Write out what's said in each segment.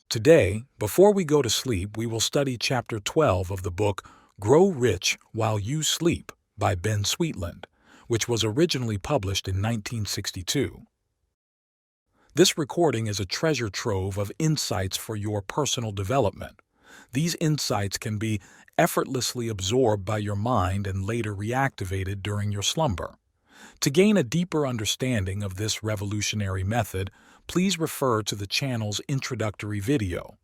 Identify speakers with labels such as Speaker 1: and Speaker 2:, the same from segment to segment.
Speaker 1: Today, before we go to sleep, we will study Chapter 12 of the book Grow Rich While You Sleep by Ben Sweetland, which was originally published in 1962. This recording is a treasure trove of insights for your personal development. These insights can be effortlessly absorbed by your mind and later reactivated during your slumber. To gain a deeper understanding of this revolutionary method, please refer to the channel's introductory video.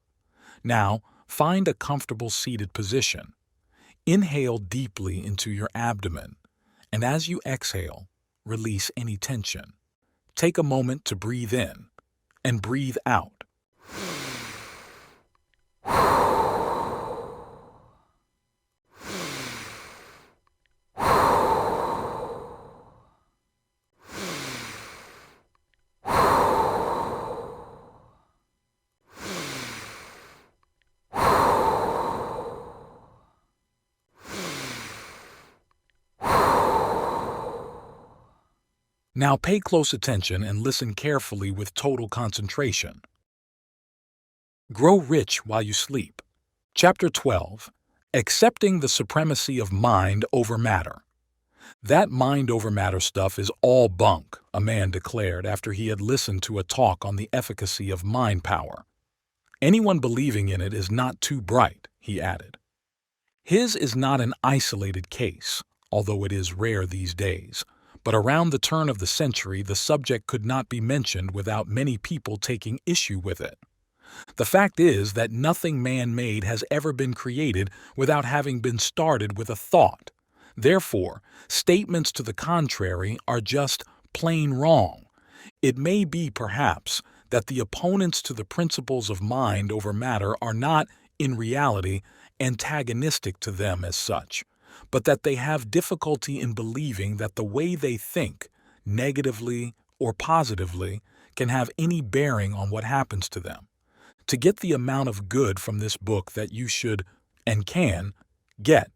Speaker 1: Now, find a comfortable seated position. Inhale deeply into your abdomen, and as you exhale, release any tension. Take a moment to breathe in and breathe out. Now pay close attention and listen carefully with total concentration. Grow Rich While You Sleep. Chapter 12. Accepting the Supremacy of Mind Over Matter. That mind over matter stuff is all bunk, a man declared after he had listened to a talk on the efficacy of mind power. Anyone believing in it is not too bright, he added. His is not an isolated case, although it is rare these days. But around the turn of the century, the subject could not be mentioned without many people taking issue with it. The fact is that nothing man-made has ever been created without having been started with a thought. Therefore, statements to the contrary are just plain wrong. It may be, perhaps, that the opponents to the principles of mind over matter are not, in reality, antagonistic to them as such, but that they have difficulty in believing that the way they think, negatively or positively, can have any bearing on what happens to them. To get the amount of good from this book that you should, and can, get,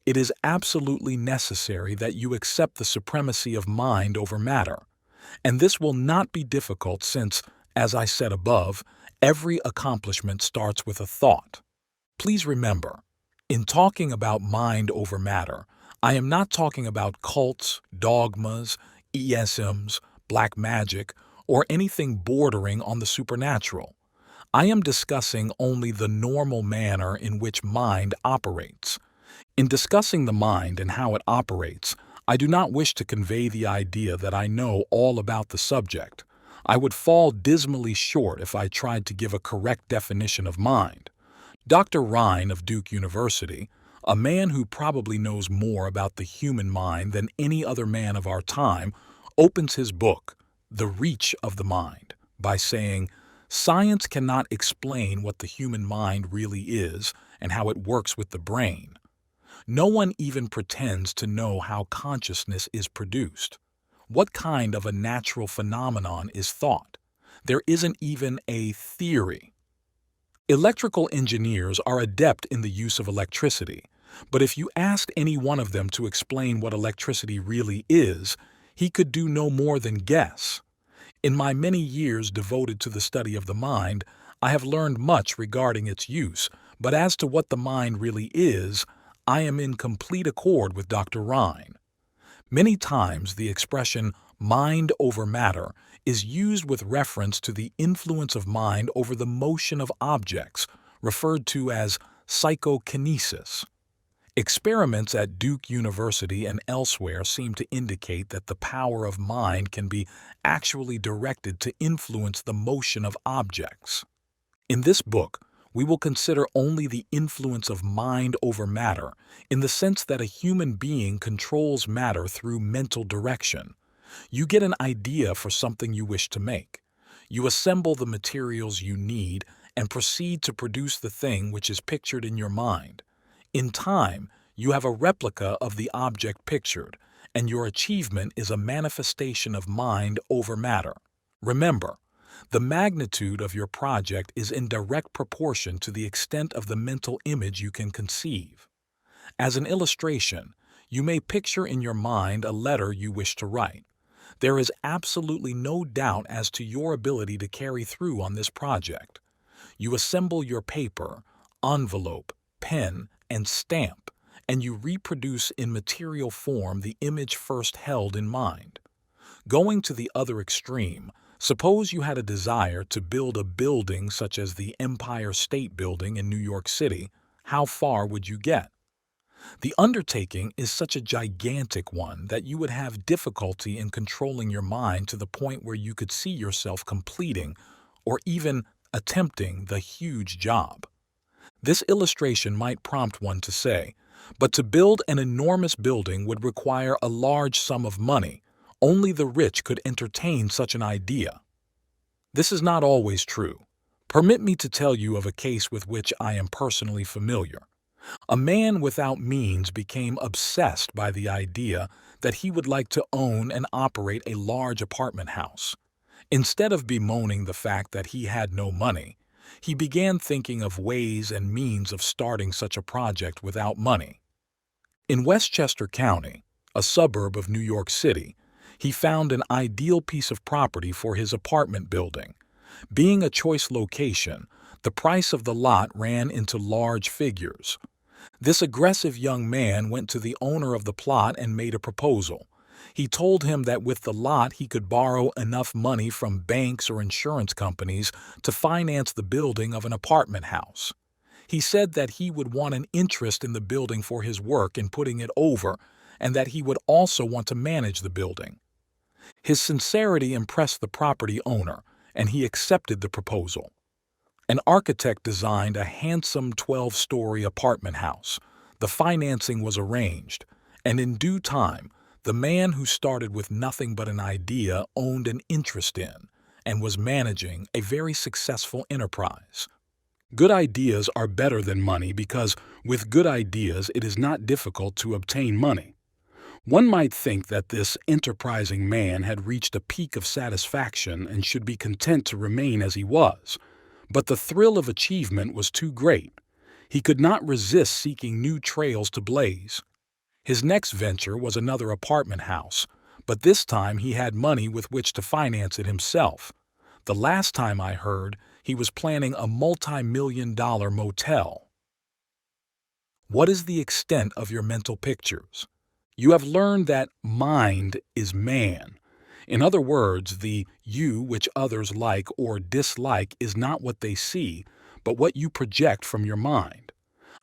Speaker 1: it is absolutely necessary that you accept the supremacy of mind over matter. And this will not be difficult since, as I said above, every accomplishment starts with a thought. Please remember, in talking about mind over matter, I am not talking about cults, dogmas, ESMs, black magic, or anything bordering on the supernatural. I am discussing only the normal manner in which mind operates. In discussing the mind and how it operates, I do not wish to convey the idea that I know all about the subject. I would fall dismally short if I tried to give a correct definition of mind. Dr. Rhine of Duke University, a man who probably knows more about the human mind than any other man of our time, opens his book, The Reach of the Mind, by saying, "Science cannot explain what the human mind really is and how it works with the brain. No one even pretends to know how consciousness is produced. What kind of a natural phenomenon is thought? There isn't even a theory." Electrical engineers are adept in the use of electricity, but if you asked any one of them to explain what electricity really is, he could do no more than guess. In my many years devoted to the study of the mind, I have learned much regarding its use, but as to what the mind really is, I am in complete accord with Dr. Rhine. Many times the expression mind over matter is used with reference to the influence of mind over the motion of objects, referred to as psychokinesis. Experiments at Duke University and elsewhere seem to indicate that the power of mind can be actually directed to influence the motion of objects. In this book, we will consider only the influence of mind over matter in the sense that a human being controls matter through mental direction. You get an idea for something you wish to make. You assemble the materials you need and proceed to produce the thing which is pictured in your mind. In time, you have a replica of the object pictured, and your achievement is a manifestation of mind over matter. Remember, the magnitude of your project is in direct proportion to the extent of the mental image you can conceive. As an illustration, you may picture in your mind a letter you wish to write. There is absolutely no doubt as to your ability to carry through on this project. You assemble your paper, envelope, pen, and stamp, and you reproduce in material form the image first held in mind. Going to the other extreme, suppose you had a desire to build a building such as the Empire State Building in New York City. How far would you get? The undertaking is such a gigantic one that you would have difficulty in controlling your mind to the point where you could see yourself completing or even attempting the huge job. This illustration might prompt one to say, but to build an enormous building would require a large sum of money. Only the rich could entertain such an idea. This is not always true. Permit me to tell you of a case with which I am personally familiar. A man without means became obsessed by the idea that he would like to own and operate a large apartment house. Instead of bemoaning the fact that he had no money, he began thinking of ways and means of starting such a project without money. In Westchester County, a suburb of New York City, he found an ideal piece of property for his apartment building. Being a choice location, the price of the lot ran into large figures. This aggressive young man went to the owner of the plot and made a proposal. He told him that with the lot he could borrow enough money from banks or insurance companies to finance the building of an apartment house. He said that he would want an interest in the building for his work in putting it over, and that he would also want to manage the building. His sincerity impressed the property owner, and he accepted the proposal. An architect designed a handsome 12-story apartment house. The financing was arranged, and in due time, the man who started with nothing but an idea owned an interest in and was managing a very successful enterprise. Good ideas are better than money because with good ideas it is not difficult to obtain money. One might think that this enterprising man had reached a peak of satisfaction and should be content to remain as he was. But the thrill of achievement was too great. He could not resist seeking new trails to blaze. His next venture was another apartment house, but this time he had money with which to finance it himself. The last time I heard, he was planning a multi-million-dollar motel. What is the extent of your mental pictures? You have learned that mind is man. In other words, the you which others like or dislike is not what they see, but what you project from your mind.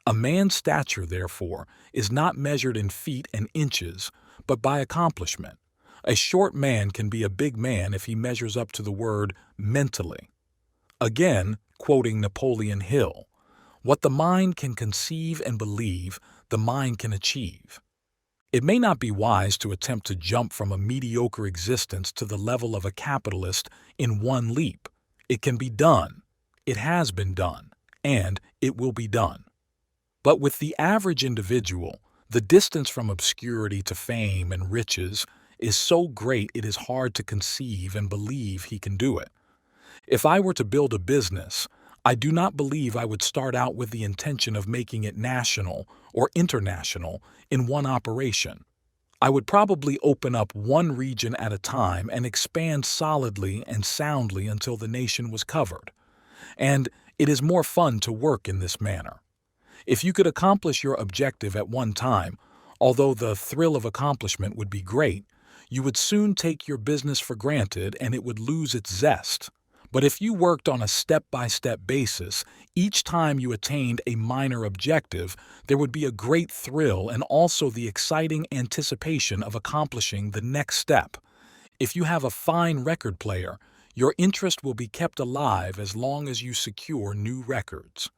Speaker 1: A man's stature, therefore, is not measured in feet and inches, but by accomplishment. A short man can be a big man if he measures up to the word mentally. Again, quoting Napoleon Hill, what the mind can conceive and believe, the mind can achieve. It may not be wise to attempt to jump from a mediocre existence to the level of a capitalist in one leap. It can be done. It has been done. And it will be done. But with the average individual, the distance from obscurity to fame and riches is so great it is hard to conceive and believe he can do it. If I were to build a business, I do not believe I would start out with the intention of making it national or international in one operation. I would probably open up one region at a time and expand solidly and soundly until the nation was covered. And it is more fun to work in this manner. If you could accomplish your objective at one time, although the thrill of accomplishment would be great, you would soon take your business for granted and it would lose its zest. But if you worked on a step-by-step basis, each time you attained a minor objective, there would be a great thrill and also the exciting anticipation of accomplishing the next step. If you have a fine record player, your interest will be kept alive as long as you secure new records.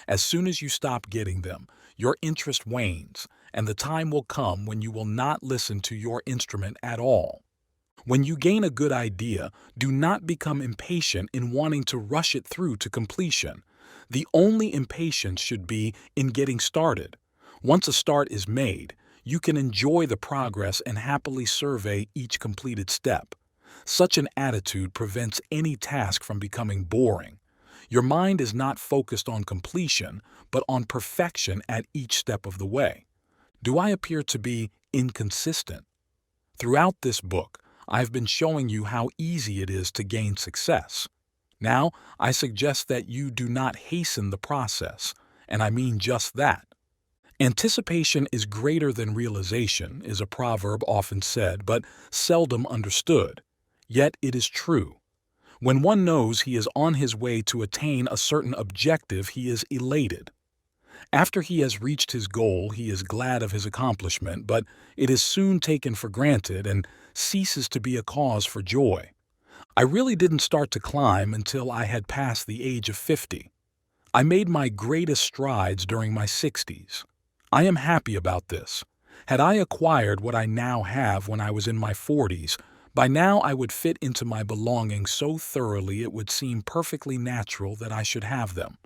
Speaker 1: As soon as you stop getting them, your interest wanes, and the time will come when you will not listen to your instrument at all. When you gain a good idea, do not become impatient in wanting to rush it through to completion. The only impatience should be in getting started. Once a start is made, you can enjoy the progress and happily survey each completed step. Such an attitude prevents any task from becoming boring. Your mind is not focused on completion, but on perfection at each step of the way. Do I appear to be inconsistent? Throughout this book, I've been showing you how easy it is to gain success. Now, I suggest that you do not hasten the process, and I mean just that. Anticipation is greater than realization is a proverb often said but seldom understood. Yet it is true. When one knows he is on his way to attain a certain objective, he is elated. After he has reached his goal, he is glad of his accomplishment, but it is soon taken for granted and ceases to be a cause for joy. I really didn't start to climb until I had passed the age of 50. I made my greatest strides during my 60s. I am happy about this. Had I acquired what I now have when I was in my 40s, by now I would fit into my belongings so thoroughly it would seem perfectly natural that I should have them.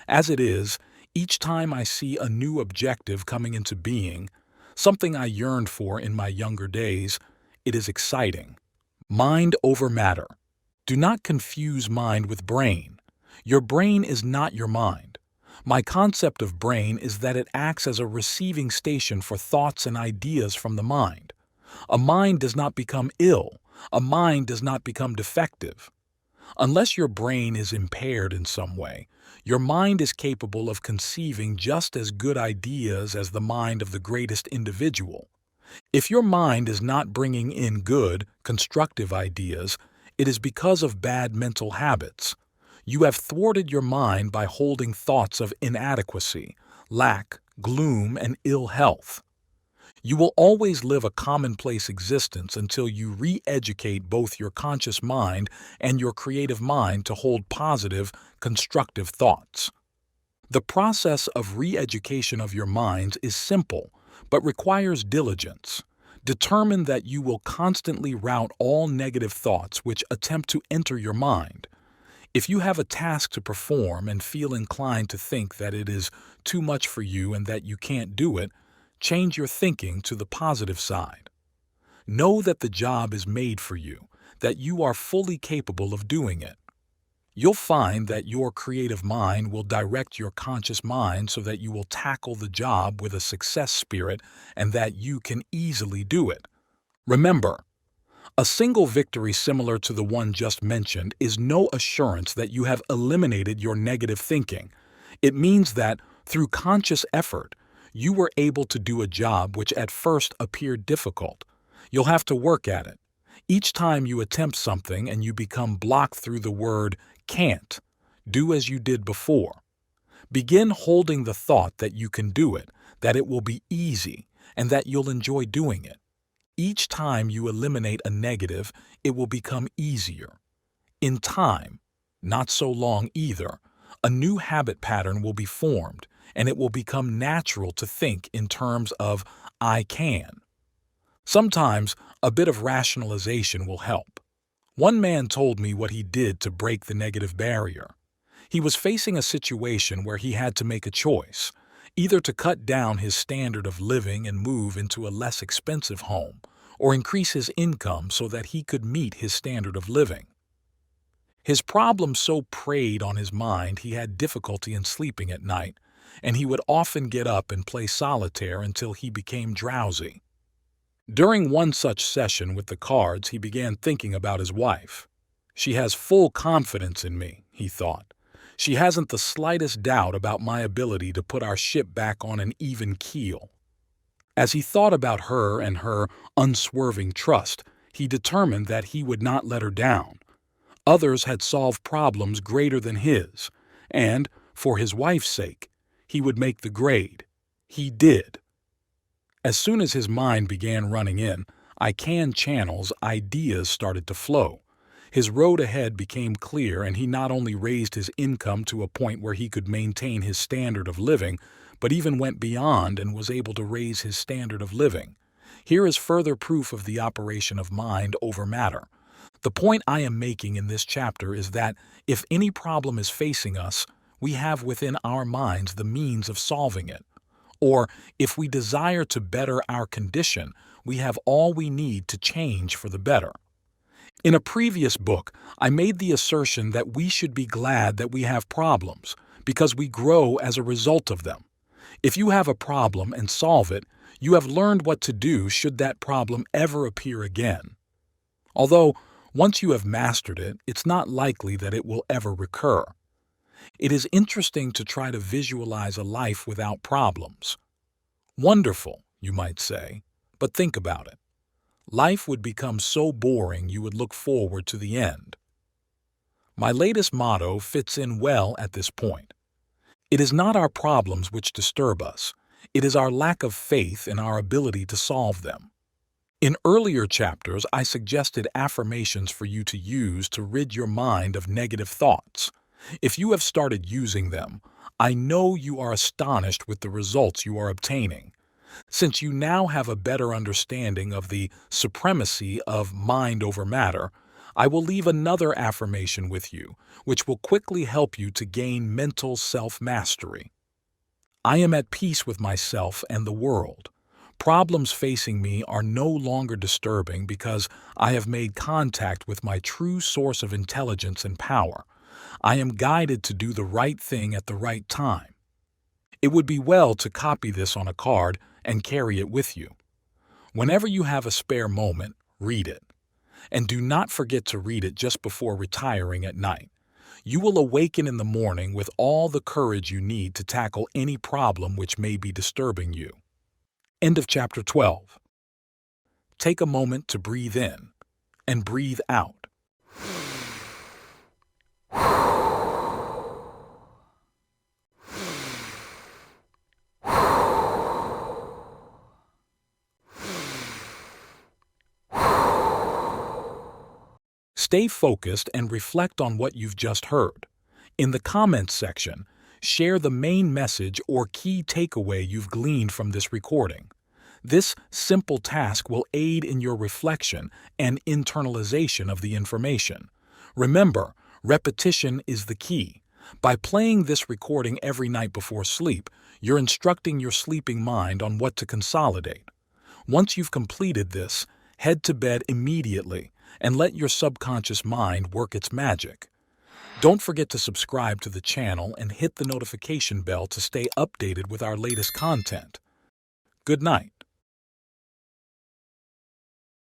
Speaker 1: As it is, each time I see a new objective coming into being, something I yearned for in my younger days, it is exciting. Mind over matter. Do not confuse mind with brain. Your brain is not your mind. My concept of brain is that it acts as a receiving station for thoughts and ideas from the mind. A mind does not become ill. A mind does not become defective. Unless your brain is impaired in some way, your mind is capable of conceiving just as good ideas as the mind of the greatest individual. If your mind is not bringing in good, constructive ideas, it is because of bad mental habits. You have thwarted your mind by holding thoughts of inadequacy, lack, gloom, and ill health. You will always live a commonplace existence until you re-educate both your conscious mind and your creative mind to hold positive, constructive thoughts. The process of re-education of your minds is simple, but requires diligence. Determine that you will constantly rout all negative thoughts which attempt to enter your mind. If you have a task to perform and feel inclined to think that it is too much for you and that you can't do it, change your thinking to the positive side. Know that the job is made for you, that you are fully capable of doing it. You'll find that your creative mind will direct your conscious mind so that you will tackle the job with a success spirit and that you can easily do it. Remember, a single victory similar to the one just mentioned is no assurance that you have eliminated your negative thinking. It means that, through conscious effort, you were able to do a job which at first appeared difficult. You'll have to work at it. Each time you attempt something and you become blocked through the word can't, do as you did before. Begin holding the thought that you can do it, that it will be easy, and that you'll enjoy doing it. Each time you eliminate a negative, it will become easier. In time, not so long either, a new habit pattern will be formed, and it will become natural to think in terms of I can. Sometimes a bit of rationalization will help. One man told me what he did to break the negative barrier. He was facing a situation where he had to make a choice, either to cut down his standard of living and move into a less expensive home, or increase his income so that he could meet his standard of living. His problem so preyed on his mind he had difficulty in sleeping at night, and he would often get up and play solitaire until he became drowsy. During one such session with the cards, he began thinking about his wife. She has full confidence in me, he thought. She hasn't the slightest doubt about my ability to put our ship back on an even keel. As he thought about her and her unswerving trust, he determined that he would not let her down. Others had solved problems greater than his, and, for his wife's sake, he would make the grade. He did. As soon as his mind began running in, I can channels, ideas started to flow. His road ahead became clear, and he not only raised his income to a point where he could maintain his standard of living, but even went beyond and was able to raise his standard of living. Here is further proof of the operation of mind over matter. The point I am making in this chapter is that if any problem is facing us, we have within our minds the means of solving it. Or, if we desire to better our condition, we have all we need to change for the better. In a previous book, I made the assertion that we should be glad that we have problems, because we grow as a result of them. If you have a problem and solve it, you have learned what to do should that problem ever appear again. Although, Once you have mastered it, it's not likely that it will ever recur. It is interesting to try to visualize a life without problems. Wonderful, you might say, but think about it. Life would become so boring you would look forward to the end. My latest motto fits in well at this point. It is not our problems which disturb us. It is our lack of faith in our ability to solve them. In earlier chapters, I suggested affirmations for you to use to rid your mind of negative thoughts. If you have started using them, I know you are astonished with the results you are obtaining. Since you now have a better understanding of the supremacy of mind over matter, I will leave another affirmation with you, which will quickly help you to gain mental self-mastery. I am at peace with myself and the world. Problems facing me are no longer disturbing because I have made contact with my true source of intelligence and power. I am guided to do the right thing at the right time. It would be well to copy this on a card and carry it with you. Whenever you have a spare moment, read it. And do not forget to read it just before retiring at night. You will awaken in the morning with all the courage you need to tackle any problem which may be disturbing you. End of chapter 12. Take a moment to breathe in and breathe out. Stay focused and reflect on what you've just heard. In the comments section, share the main message or key takeaway you've gleaned from this recording. This simple task will aid in your reflection and internalization of the information. Remember, repetition is the key. By playing this recording every night before sleep, you're instructing your sleeping mind on what to consolidate. Once you've completed this, head to bed immediately and let your subconscious mind work its magic. Don't forget to subscribe to the channel and hit the notification bell to stay updated with our latest content. Good night.